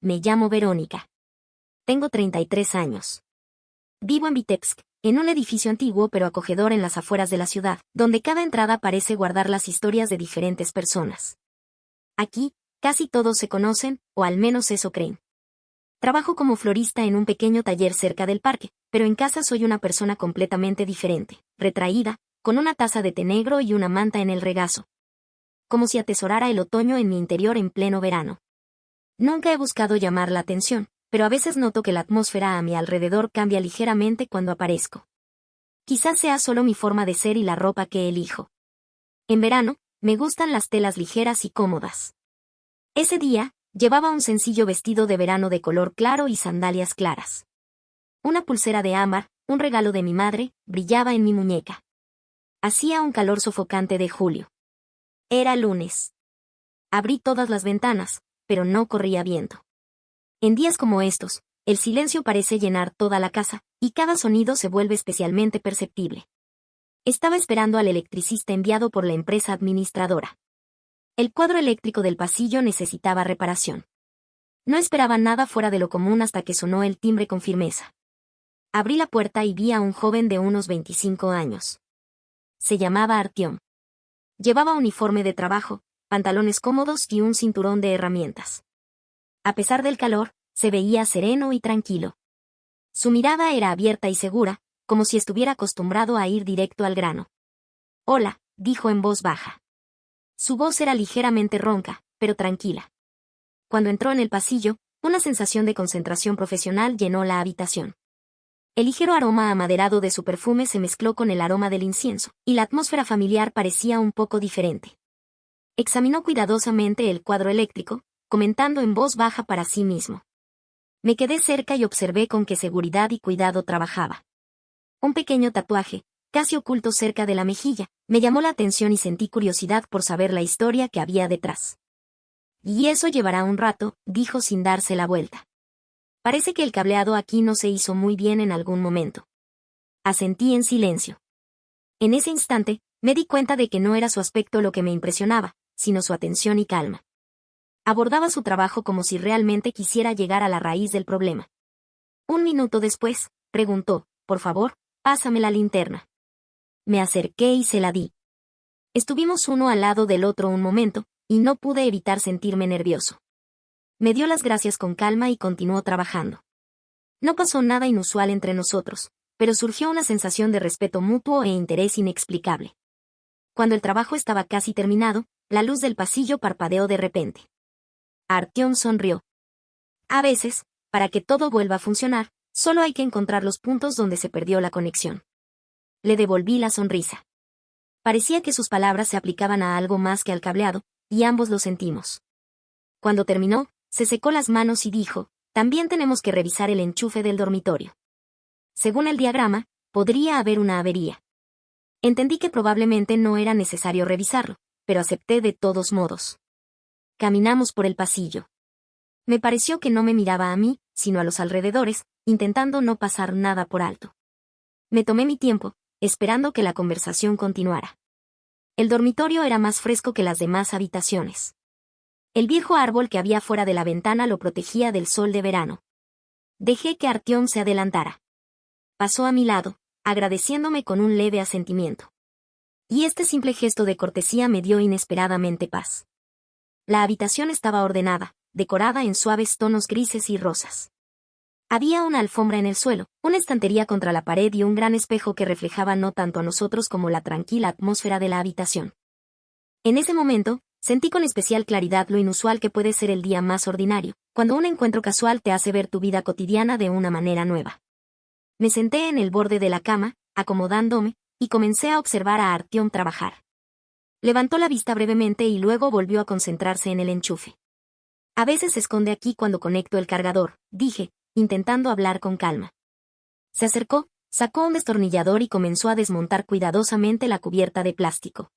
me llamo Verónica. Tengo 33 años. Vivo en Vitebsk, en un edificio antiguo pero acogedor en las afueras de la ciudad, donde cada entrada parece guardar las historias de diferentes personas. Aquí, casi todos se conocen, o al menos eso creen. Trabajo como florista en un pequeño taller cerca del parque, pero en casa soy una persona completamente diferente, retraída, con una taza de té negro y una manta en el regazo. Como si atesorara el otoño en mi interior en pleno verano. Nunca he buscado llamar la atención, pero a veces noto que la atmósfera a mi alrededor cambia ligeramente cuando aparezco. Quizás sea solo mi forma de ser y la ropa que elijo. En verano, me gustan las telas ligeras y cómodas. Ese día, llevaba un sencillo vestido de verano de color claro y sandalias claras. Una pulsera de ámbar, un regalo de mi madre, brillaba en mi muñeca. Hacía un calor sofocante de julio. Era lunes. Abrí todas las ventanas, pero no corría viento. En días como estos, el silencio parece llenar toda la casa, y cada sonido se vuelve especialmente perceptible. Estaba esperando al electricista enviado por la empresa administradora. El cuadro eléctrico del pasillo necesitaba reparación. No esperaba nada fuera de lo común hasta que sonó el timbre con firmeza. Abrí la puerta y vi a un joven de unos 25 años. Se llamaba Artyom. Llevaba uniforme de trabajo, pantalones cómodos y un cinturón de herramientas. A pesar del calor, se veía sereno y tranquilo. Su mirada era abierta y segura, como si estuviera acostumbrado a ir directo al grano. «Hola», dijo en voz baja. Su voz era ligeramente ronca, pero tranquila. Cuando entró en el pasillo, una sensación de concentración profesional llenó la habitación. El ligero aroma amaderado de su perfume se mezcló con el aroma del incienso, y la atmósfera familiar parecía un poco diferente. Examinó cuidadosamente el cuadro eléctrico, comentando en voz baja para sí mismo. Me quedé cerca y observé con qué seguridad y cuidado trabajaba. Un pequeño tatuaje, casi oculto cerca de la mejilla, me llamó la atención y sentí curiosidad por saber la historia que había detrás. «Y eso llevará un rato», dijo sin darse la vuelta. «Parece que el cableado aquí no se hizo muy bien en algún momento». Asentí en silencio. En ese instante, me di cuenta de que no era su aspecto lo que me impresionaba, sino su atención y calma. Abordaba su trabajo como si realmente quisiera llegar a la raíz del problema. Un minuto después, preguntó, «Por favor, pásame la linterna». Me acerqué y se la di. Estuvimos uno al lado del otro un momento, y no pude evitar sentirme nervioso. Me dio las gracias con calma y continuó trabajando. No pasó nada inusual entre nosotros, pero surgió una sensación de respeto mutuo e interés inexplicable. Cuando el trabajo estaba casi terminado, la luz del pasillo parpadeó de repente. Artyom sonrió. A veces, para que todo vuelva a funcionar, solo hay que encontrar los puntos donde se perdió la conexión. Le devolví la sonrisa. Parecía que sus palabras se aplicaban a algo más que al cableado, y ambos lo sentimos. Cuando terminó, se secó las manos y dijo, «También tenemos que revisar el enchufe del dormitorio. Según el diagrama, podría haber una avería». Entendí que probablemente no era necesario revisarlo, pero acepté de todos modos. Caminamos por el pasillo. Me pareció que no me miraba a mí, sino a los alrededores, intentando no pasar nada por alto. Me tomé mi tiempo, esperando que la conversación continuara. El dormitorio era más fresco que las demás habitaciones. El viejo árbol que había fuera de la ventana lo protegía del sol de verano. Dejé que Artyom se adelantara. Pasó a mi lado, agradeciéndome con un leve asentimiento. Y este simple gesto de cortesía me dio inesperadamente paz. La habitación estaba ordenada, decorada en suaves tonos grises y rosas. Había una alfombra en el suelo, una estantería contra la pared y un gran espejo que reflejaba no tanto a nosotros como la tranquila atmósfera de la habitación. En ese momento, sentí con especial claridad lo inusual que puede ser el día más ordinario, cuando un encuentro casual te hace ver tu vida cotidiana de una manera nueva. Me senté en el borde de la cama, acomodándome, y comencé a observar a Artyom trabajar. Levantó la vista brevemente y luego volvió a concentrarse en el enchufe. A veces se esconde aquí cuando conecto el cargador, dije, intentando hablar con calma. Se acercó, sacó un destornillador y comenzó a desmontar cuidadosamente la cubierta de plástico.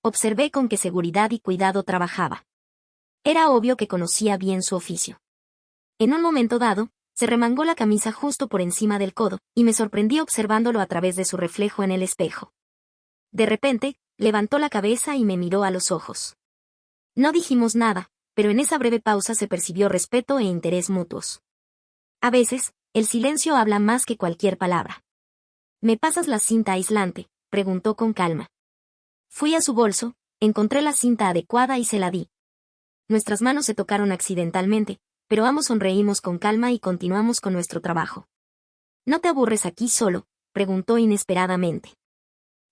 Observé con qué seguridad y cuidado trabajaba. Era obvio que conocía bien su oficio. En un momento dado, se remangó la camisa justo por encima del codo, y me sorprendí observándolo a través de su reflejo en el espejo. De repente, levantó la cabeza y me miró a los ojos. No dijimos nada, pero en esa breve pausa se percibió respeto e interés mutuos. A veces, el silencio habla más que cualquier palabra. ¿Me pasas la cinta aislante?, preguntó con calma. Fui a su bolso, encontré la cinta adecuada y se la di. Nuestras manos se tocaron accidentalmente, pero ambos sonreímos con calma y continuamos con nuestro trabajo. ¿No te aburres aquí solo?, preguntó inesperadamente.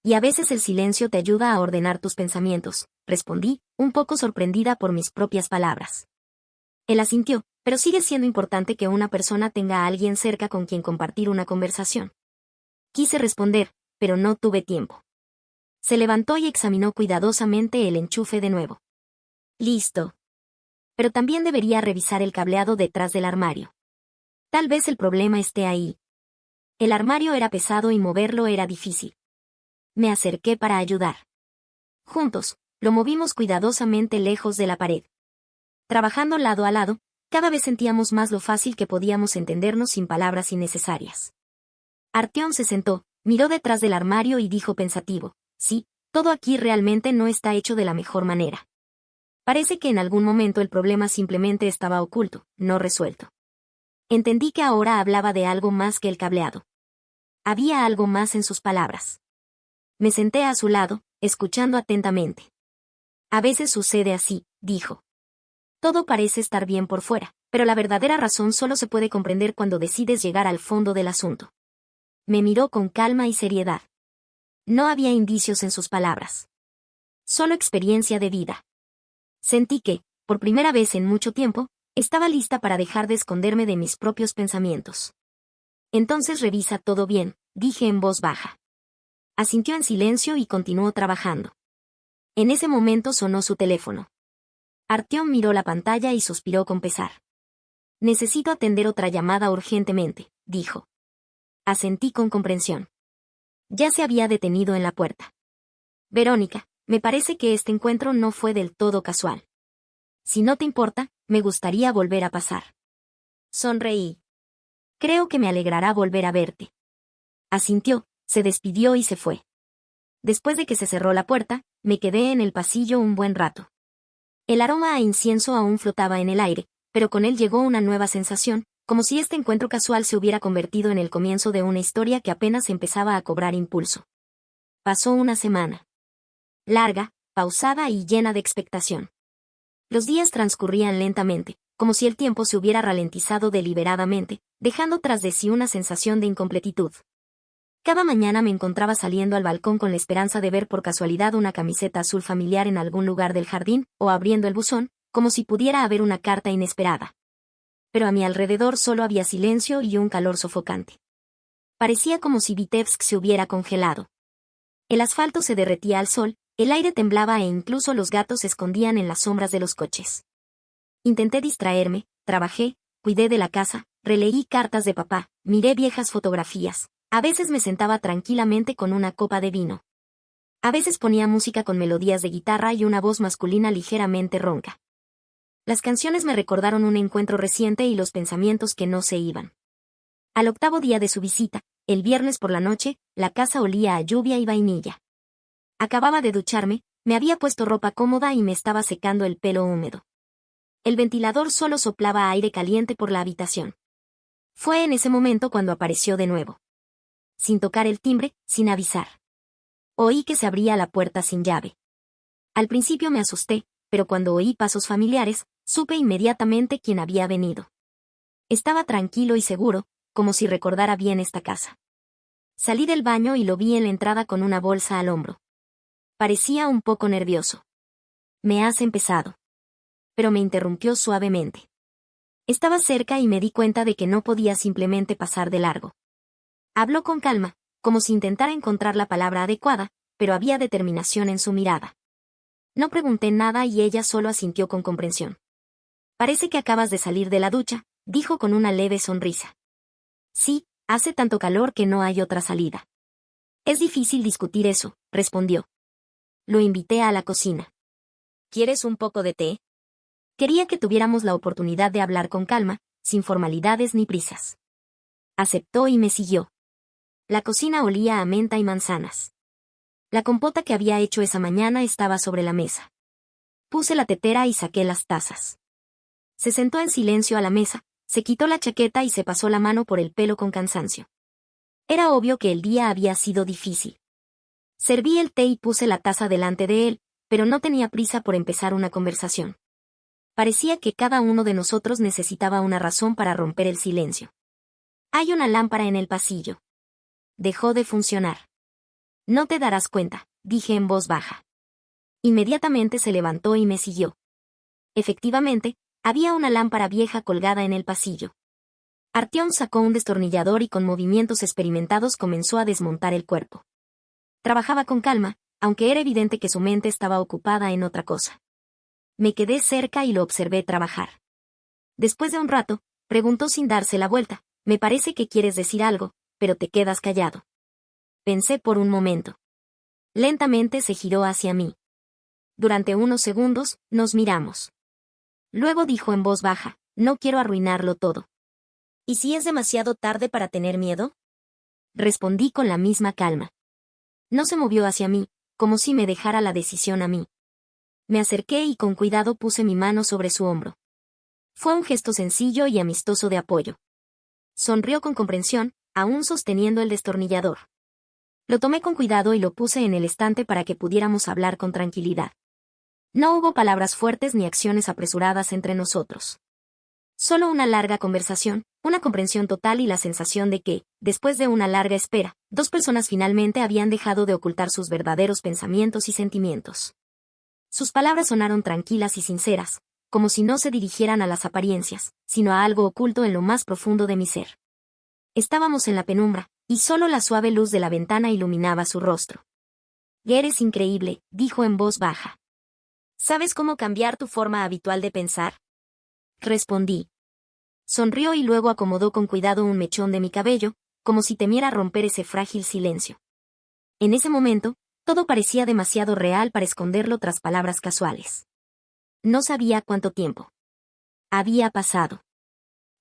Y a veces el silencio te ayuda a ordenar tus pensamientos, respondí, un poco sorprendida por mis propias palabras. Él asintió, pero sigue siendo importante que una persona tenga a alguien cerca con quien compartir una conversación. Quise responder, pero no tuve tiempo. Se levantó y examinó cuidadosamente el enchufe de nuevo. Listo. Pero también debería revisar el cableado detrás del armario. Tal vez el problema esté ahí. El armario era pesado y moverlo era difícil. Me acerqué para ayudar. Juntos, lo movimos cuidadosamente lejos de la pared. Trabajando lado a lado, cada vez sentíamos más lo fácil que podíamos entendernos sin palabras innecesarias. Artyom se sentó, miró detrás del armario y dijo pensativo, sí, todo aquí realmente no está hecho de la mejor manera. Parece que en algún momento el problema simplemente estaba oculto, no resuelto. Entendí que ahora hablaba de algo más que el cableado. Había algo más en sus palabras. Me senté a su lado, escuchando atentamente. A veces sucede así, dijo. Todo parece estar bien por fuera, pero la verdadera razón solo se puede comprender cuando decides llegar al fondo del asunto. Me miró con calma y seriedad. No había indicios en sus palabras. Solo experiencia de vida. Sentí que, por primera vez en mucho tiempo, estaba lista para dejar de esconderme de mis propios pensamientos. Entonces revisa todo bien, dije en voz baja. Asintió en silencio y continuó trabajando. En ese momento sonó su teléfono. Artyom miró la pantalla y suspiró con pesar. Necesito atender otra llamada urgentemente, dijo. Asentí con comprensión. Ya se había detenido en la puerta. Verónica, me parece que este encuentro no fue del todo casual. Si no te importa, me gustaría volver a pasar. Sonreí. Creo que me alegrará volver a verte. Asintió, se despidió y se fue. Después de que se cerró la puerta, me quedé en el pasillo un buen rato. El aroma a incienso aún flotaba en el aire, pero con él llegó una nueva sensación, como si este encuentro casual se hubiera convertido en el comienzo de una historia que apenas empezaba a cobrar impulso. Pasó una semana. Larga, pausada y llena de expectación. Los días transcurrían lentamente, como si el tiempo se hubiera ralentizado deliberadamente, dejando tras de sí una sensación de incompletitud. Cada mañana me encontraba saliendo al balcón con la esperanza de ver por casualidad una camiseta azul familiar en algún lugar del jardín, o abriendo el buzón, como si pudiera haber una carta inesperada. Pero a mi alrededor solo había silencio y un calor sofocante. Parecía como si Vitebsk se hubiera congelado. El asfalto se derretía al sol, el aire temblaba e incluso los gatos se escondían en las sombras de los coches. Intenté distraerme, trabajé, cuidé de la casa, releí cartas de papá, miré viejas fotografías. A veces me sentaba tranquilamente con una copa de vino. A veces ponía música con melodías de guitarra y una voz masculina ligeramente ronca. Las canciones me recordaron un encuentro reciente y los pensamientos que no se iban. Al octavo día de su visita, el viernes por la noche, la casa olía a lluvia y vainilla. Acababa de ducharme, me había puesto ropa cómoda y me estaba secando el pelo húmedo. El ventilador solo soplaba aire caliente por la habitación. Fue en ese momento cuando apareció de nuevo. Sin tocar el timbre, sin avisar. Oí que se abría la puerta sin llave. Al principio me asusté, pero cuando oí pasos familiares, supe inmediatamente quién había venido. Estaba tranquilo y seguro, como si recordara bien esta casa. Salí del baño y lo vi en la entrada con una bolsa al hombro. Parecía un poco nervioso. Me has empezado. Pero me interrumpió suavemente. Estaba cerca y me di cuenta de que no podía simplemente pasar de largo. Habló con calma, como si intentara encontrar la palabra adecuada, pero había determinación en su mirada. No pregunté nada y ella solo asintió con comprensión. Parece que acabas de salir de la ducha, dijo con una leve sonrisa. Sí, hace tanto calor que no hay otra salida. Es difícil discutir eso, respondió. Lo invité a la cocina. ¿Quieres un poco de té? Quería que tuviéramos la oportunidad de hablar con calma, sin formalidades ni prisas. Aceptó y me siguió. La cocina olía a menta y manzanas. La compota que había hecho esa mañana estaba sobre la mesa. Puse la tetera y saqué las tazas. Se sentó en silencio a la mesa, se quitó la chaqueta y se pasó la mano por el pelo con cansancio. Era obvio que el día había sido difícil. Serví el té y puse la taza delante de él, pero no tenía prisa por empezar una conversación. Parecía que cada uno de nosotros necesitaba una razón para romper el silencio. Hay una lámpara en el pasillo. Dejó de funcionar. No te darás cuenta, dije en voz baja. Inmediatamente se levantó y me siguió. Efectivamente, había una lámpara vieja colgada en el pasillo. Artyom sacó un destornillador y con movimientos experimentados comenzó a desmontar el cuerpo. Trabajaba con calma, aunque era evidente que su mente estaba ocupada en otra cosa. Me quedé cerca y lo observé trabajar. Después de un rato, preguntó sin darse la vuelta, me parece que quieres decir algo, pero te quedas callado. Pensé por un momento. Lentamente se giró hacia mí. Durante unos segundos, nos miramos. Luego dijo en voz baja, no quiero arruinarlo todo. ¿Y si es demasiado tarde para tener miedo? Respondí con la misma calma. No se movió hacia mí, como si me dejara la decisión a mí. Me acerqué y con cuidado puse mi mano sobre su hombro. Fue un gesto sencillo y amistoso de apoyo. Sonrió con comprensión, aún sosteniendo el destornillador. Lo tomé con cuidado y lo puse en el estante para que pudiéramos hablar con tranquilidad. No hubo palabras fuertes ni acciones apresuradas entre nosotros. Solo una larga conversación, una comprensión total y la sensación de que, después de una larga espera, dos personas finalmente habían dejado de ocultar sus verdaderos pensamientos y sentimientos. Sus palabras sonaron tranquilas y sinceras, como si no se dirigieran a las apariencias, sino a algo oculto en lo más profundo de mi ser. Estábamos en la penumbra, y solo la suave luz de la ventana iluminaba su rostro. «Eres increíble», dijo en voz baja. «¿Sabes cómo cambiar tu forma habitual de pensar?». Respondí. Sonrió y luego acomodó con cuidado un mechón de mi cabello, como si temiera romper ese frágil silencio. En ese momento, todo parecía demasiado real para esconderlo tras palabras casuales. No sabía cuánto tiempo había pasado.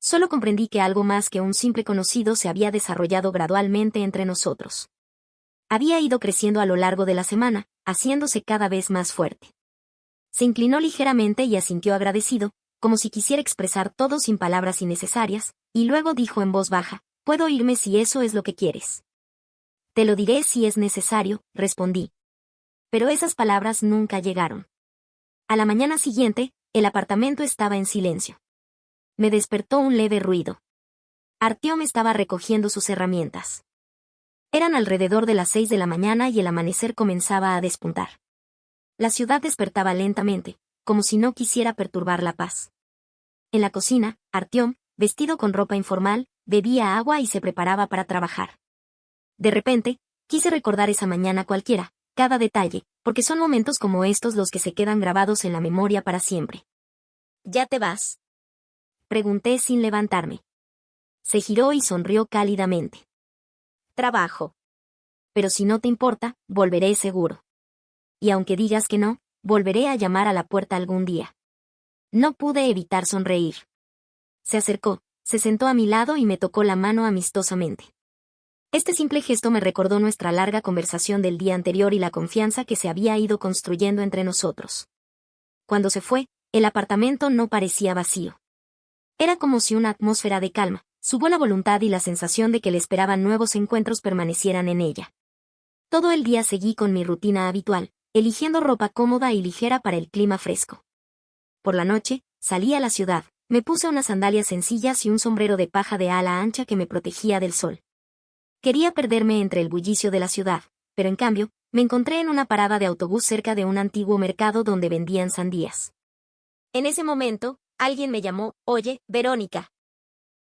Solo comprendí que algo más que un simple conocido se había desarrollado gradualmente entre nosotros. Había ido creciendo a lo largo de la semana, haciéndose cada vez más fuerte. Se inclinó ligeramente y asintió agradecido, como si quisiera expresar todo sin palabras innecesarias, y luego dijo en voz baja, «Puedo irme si eso es lo que quieres». «Te lo diré si es necesario», respondí. Pero esas palabras nunca llegaron. A la mañana siguiente, el apartamento estaba en silencio. Me despertó un leve ruido. Artyom estaba recogiendo sus herramientas. Eran alrededor de las 6 de la mañana y el amanecer comenzaba a despuntar. La ciudad despertaba lentamente, como si no quisiera perturbar la paz. En la cocina, Artyom, vestido con ropa informal, bebía agua y se preparaba para trabajar. De repente, quise recordar esa mañana cualquiera, cada detalle, porque son momentos como estos los que se quedan grabados en la memoria para siempre. «¿Ya te vas?», pregunté sin levantarme. Se giró y sonrió cálidamente. «Trabajo. Pero si no te importa, volveré seguro. Y aunque digas que no, volveré a llamar a la puerta algún día». No pude evitar sonreír. Se acercó, se sentó a mi lado y me tocó la mano amistosamente. Este simple gesto me recordó nuestra larga conversación del día anterior y la confianza que se había ido construyendo entre nosotros. Cuando se fue, el apartamento no parecía vacío. Era como si una atmósfera de calma, su buena voluntad y la sensación de que le esperaban nuevos encuentros permanecieran en ella. Todo el día seguí con mi rutina habitual, eligiendo ropa cómoda y ligera para el clima fresco. Por la noche, salí a la ciudad, me puse unas sandalias sencillas y un sombrero de paja de ala ancha que me protegía del sol. Quería perderme entre el bullicio de la ciudad, pero en cambio, me encontré en una parada de autobús cerca de un antiguo mercado donde vendían sandías. En ese momento, alguien me llamó, «Oye, Verónica».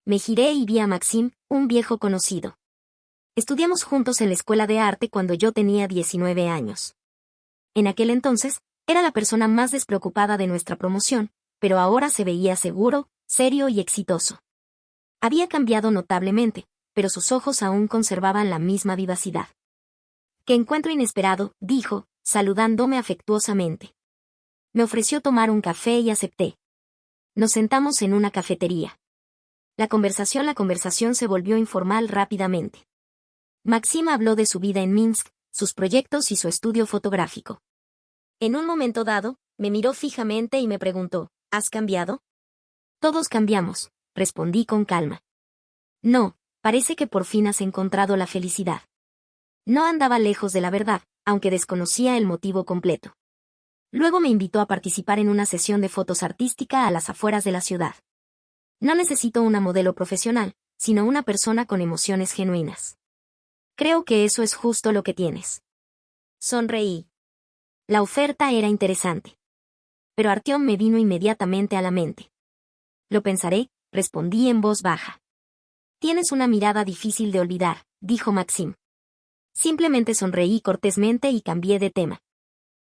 Me giré y vi a Maxim, un viejo conocido. Estudiamos juntos en la escuela de arte cuando yo tenía 19 años. En aquel entonces, era la persona más despreocupada de nuestra promoción, pero ahora se veía seguro, serio y exitoso. Había cambiado notablemente, pero sus ojos aún conservaban la misma vivacidad. «Qué encuentro inesperado», dijo, saludándome afectuosamente. Me ofreció tomar un café y acepté. Nos sentamos en una cafetería. La conversación se volvió informal rápidamente. Maxim habló de su vida en Minsk, sus proyectos y su estudio fotográfico. En un momento dado, Me miró fijamente y me preguntó, ¿has cambiado? Todos cambiamos, respondí con calma. No, parece que por fin has encontrado la felicidad. No andaba lejos de la verdad, aunque desconocía el motivo completo. Luego me invitó a participar en una sesión de fotos artística a las afueras de la ciudad. No necesito una modelo profesional, sino una persona con emociones genuinas. Creo que eso es justo lo que tienes. Sonreí. La oferta era interesante. Pero Artyom me vino inmediatamente a la mente. Lo pensaré, respondí en voz baja. Tienes una mirada difícil de olvidar, dijo Maxim. Simplemente sonreí cortésmente y cambié de tema.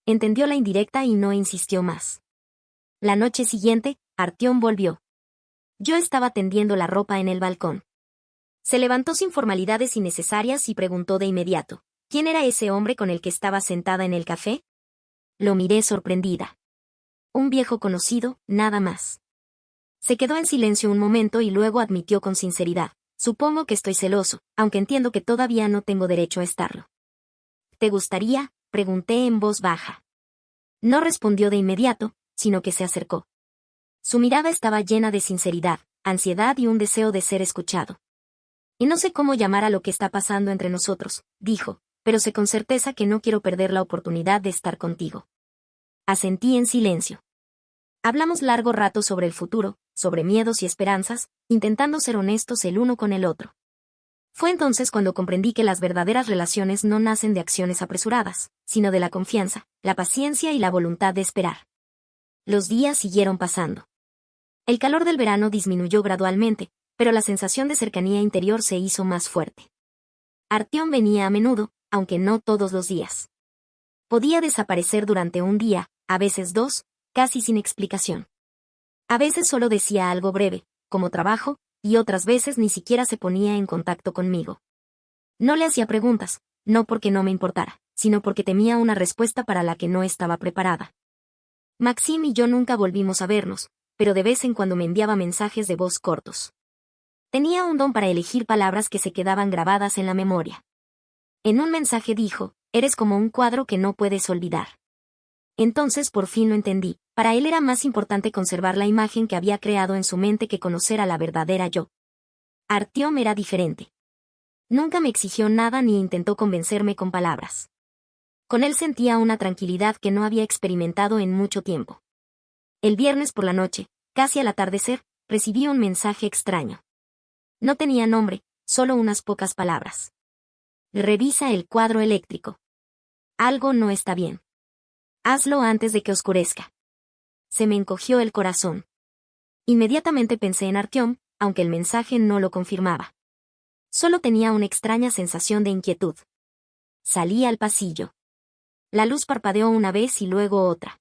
Entendió la indirecta y no insistió más. La noche siguiente, Artyom volvió. Yo estaba tendiendo la ropa en el balcón. Se levantó sin formalidades innecesarias y preguntó de inmediato, ¿quién era ese hombre con el que estaba sentada en el café? Lo miré sorprendida. Un viejo conocido, nada más. Se quedó en silencio un momento y luego admitió con sinceridad, supongo que estoy celoso, aunque entiendo que todavía no tengo derecho a estarlo. ¿Te gustaría? Pregunté en voz baja. No respondió de inmediato, sino que se acercó. Su mirada estaba llena de sinceridad, ansiedad y un deseo de ser escuchado. Y no sé cómo llamar a lo que está pasando entre nosotros, dijo, pero sé con certeza que no quiero perder la oportunidad de estar contigo. Asentí en silencio. Hablamos largo rato sobre el futuro, sobre miedos y esperanzas, intentando ser honestos el uno con el otro. Fue entonces cuando comprendí que las verdaderas relaciones no nacen de acciones apresuradas, sino de la confianza, la paciencia y la voluntad de esperar. Los días siguieron pasando. El calor del verano disminuyó gradualmente, pero la sensación de cercanía interior se hizo más fuerte. Artyom venía a menudo, aunque no todos los días. Podía desaparecer durante un día, a veces dos, casi sin explicación. A veces solo decía algo breve, como trabajo, y otras veces ni siquiera se ponía en contacto conmigo. No le hacía preguntas, no porque no me importara, sino porque temía una respuesta para la que no estaba preparada. Maxim y yo nunca volvimos a vernos, pero de vez en cuando me enviaba mensajes de voz cortos. Tenía un don para elegir palabras que se quedaban grabadas en la memoria. En un mensaje dijo, eres como un cuadro que no puedes olvidar. Entonces por fin lo entendí, para él era más importante conservar la imagen que había creado en su mente que conocer a la verdadera yo. Artyom era diferente. Nunca me exigió nada ni intentó convencerme con palabras. Con él sentía una tranquilidad que no había experimentado en mucho tiempo. El viernes por la noche, casi al atardecer, recibí un mensaje extraño. No tenía nombre, solo unas pocas palabras. Revisa el cuadro eléctrico. Algo no está bien. Hazlo antes de que oscurezca. Se me encogió el corazón. Inmediatamente pensé en Artyom, aunque el mensaje no lo confirmaba. Solo tenía una extraña sensación de inquietud. Salí al pasillo. La luz parpadeó una vez y luego otra.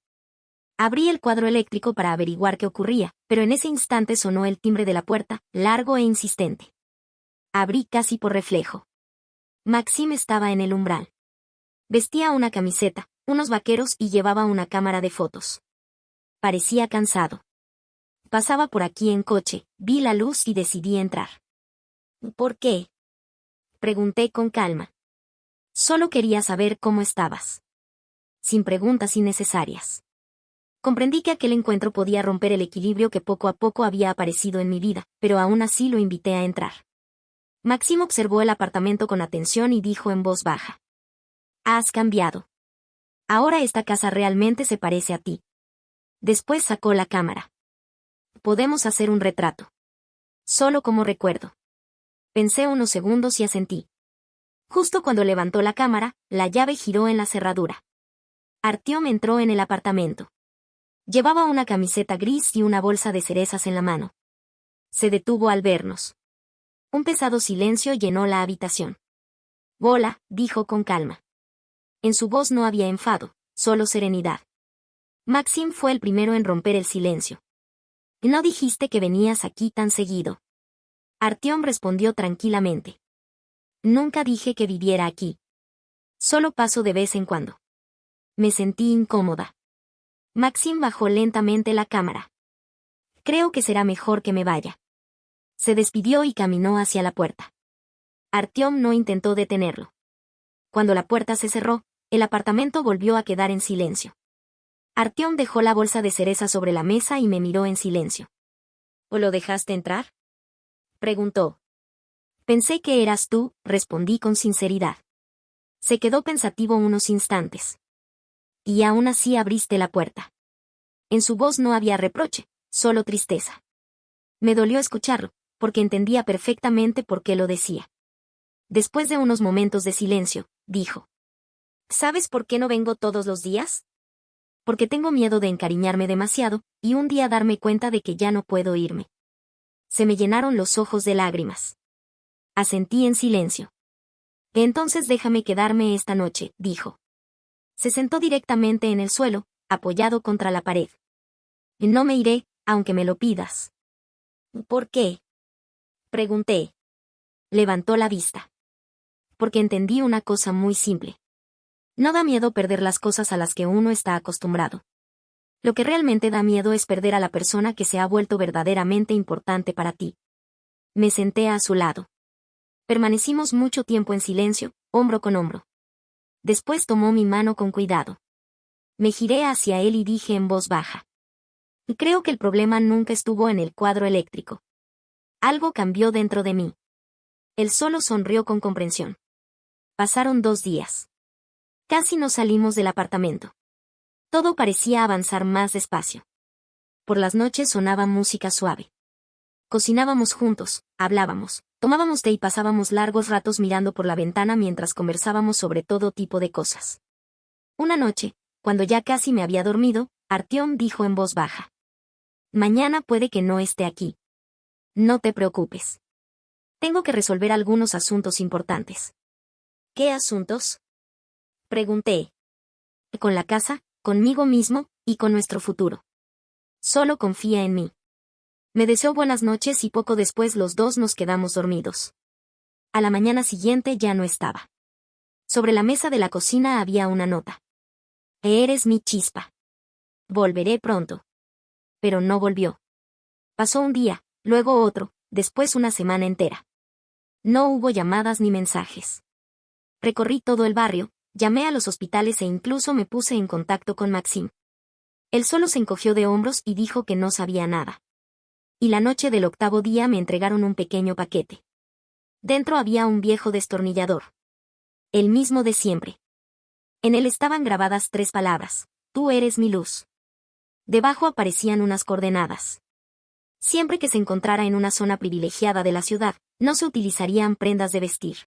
Abrí el cuadro eléctrico para averiguar qué ocurría, pero en ese instante sonó el timbre de la puerta, largo e insistente. Abrí casi por reflejo. Maxim estaba en el umbral. Vestía una camiseta, unos vaqueros y llevaba una cámara de fotos. Parecía cansado. Pasaba por aquí en coche, vi la luz y decidí entrar. ¿Por qué? Pregunté con calma. Solo quería saber cómo estabas. Sin preguntas innecesarias. Comprendí que aquel encuentro podía romper el equilibrio que poco a poco había aparecido en mi vida, pero aún así lo invité a entrar. Maxim observó el apartamento con atención y dijo en voz baja. Has cambiado. Ahora esta casa realmente se parece a ti. Después sacó la cámara. Podemos hacer un retrato. Solo como recuerdo. Pensé unos segundos y asentí. Justo cuando levantó la cámara, la llave giró en la cerradura. Artyom entró en el apartamento. Llevaba una camiseta gris y una bolsa de cerezas en la mano. Se detuvo al vernos. Un pesado silencio llenó la habitación. Hola, dijo con calma. En su voz no había enfado, solo serenidad. Maxim fue el primero en romper el silencio. No dijiste que venías aquí tan seguido. Artyom respondió tranquilamente. Nunca dije que viviera aquí. Solo paso de vez en cuando. Me sentí incómoda. Maxim bajó lentamente la cámara. Creo que será mejor que me vaya. Se despidió y caminó hacia la puerta. Artyom no intentó detenerlo. Cuando la puerta se cerró, el apartamento volvió a quedar en silencio. Artyom dejó la bolsa de cereza sobre la mesa y me miró en silencio. ¿O lo dejaste entrar? Preguntó. Pensé que eras tú, respondí con sinceridad. Se quedó pensativo unos instantes. Y aún así abriste la puerta. En su voz no había reproche, solo tristeza. Me dolió escucharlo, porque entendía perfectamente por qué lo decía. Después de unos momentos de silencio, dijo. ¿Sabes por qué no vengo todos los días? Porque tengo miedo de encariñarme demasiado, y un día darme cuenta de que ya no puedo irme. Se me llenaron los ojos de lágrimas. Asentí en silencio. Entonces déjame quedarme esta noche, dijo. Se sentó directamente en el suelo, apoyado contra la pared. No me iré, aunque me lo pidas. ¿Por qué? Pregunté. Levantó la vista. Porque entendí una cosa muy simple. No da miedo perder las cosas a las que uno está acostumbrado. Lo que realmente da miedo es perder a la persona que se ha vuelto verdaderamente importante para ti. Me senté a su lado. Permanecimos mucho tiempo en silencio, hombro con hombro. Después tomó mi mano con cuidado. Me giré hacia él y dije en voz baja. Creo que el problema nunca estuvo en el cuadro eléctrico. Algo cambió dentro de mí. Él solo sonrió con comprensión. Pasaron 2 días. Casi nos salimos del apartamento. Todo parecía avanzar más despacio. Por las noches sonaba música suave. Cocinábamos juntos, hablábamos, tomábamos té y pasábamos largos ratos mirando por la ventana mientras conversábamos sobre todo tipo de cosas. Una noche, cuando ya casi me había dormido, Artyom dijo en voz baja. Mañana puede que no esté aquí. No te preocupes. Tengo que resolver algunos asuntos importantes. ¿Qué asuntos? Pregunté. Con la casa, conmigo mismo, y con nuestro futuro. Solo confía en mí. Me deseó buenas noches y poco después los dos nos quedamos dormidos. A la mañana siguiente ya no estaba. Sobre la mesa de la cocina había una nota. Eres mi chispa. Volveré pronto. Pero no volvió. Pasó un día, luego otro, después una semana entera. No hubo llamadas ni mensajes. Recorrí todo el barrio, llamé a los hospitales e incluso me puse en contacto con Maxim. Él solo se encogió de hombros y dijo que no sabía nada. Y la noche del 8º día me entregaron un pequeño paquete. Dentro había un viejo destornillador. El mismo de siempre. En él estaban grabadas 3 palabras. Tú eres mi luz. Debajo aparecían unas coordenadas. Siempre que se encontrara en una zona privilegiada de la ciudad, no se utilizarían prendas de vestir.